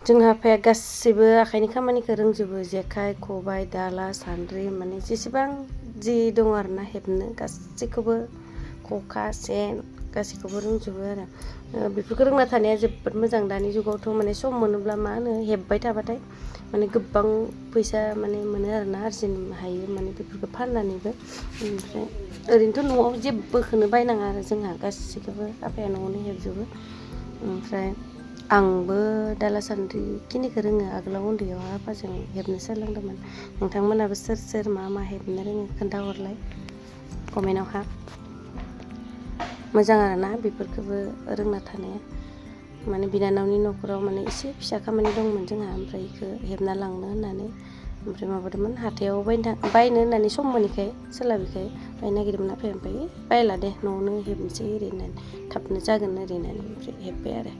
जोंहा आफाया गासैबो आखाइनि खामानिखौ रोंजोबो जेखाइ खबाइ दाला सान्द्रि माने जेसेबां जि दङ आरोना हेबनो गासैखौबो खखा सेन गासैखौबो रोंजोबो आरो बेफोरखौ रोंना थानाया जोबोद मोजां दानि जुगावथ' माने सम मोनोब्ला मा होनो हेबबाय थाबाथाय माने गोबां फैसा माने मोनो आरोना आरजिनो हायो माने बेफोरखौ फाननानैबो ओमफ्राय ओरैनोथ' न'आव जेबोखौनो बायनाङा आरो जोंहा गासैखौबो आफाया न'आवनो हेबजोबो ओमफ्राय आंबो दाला सान्द्रि खिनिखौ रोङो आगोलाव उन्दैयाव आफाजों हेबनो सोलोंदोंमोन नोंथांमोनाबो सोर सोर मा मा हेबनो रोङो खोन्थाहरलाय कमेन्टआवहा मोजां आरोना बेफोरखौबो रोंना थानाया माने बिनानावनि न'खराव माने एसे फिसा खामानि दंमोन जोंहा ओमफ्राय बेखौ हेबना लांनो होननानै ओमफ्राय माबादोंमोन हाथायाव बायनो होननानै सम मोनैखाय सोलाबिखाय बायनो नागिरदोंमोन आफाया ओमफ्राय बायला दे न'आवनो हेबनोसै ओरै होननानै थाबनो जागोन ओरै होननानै ओमफ्राय हेब्बाय आरो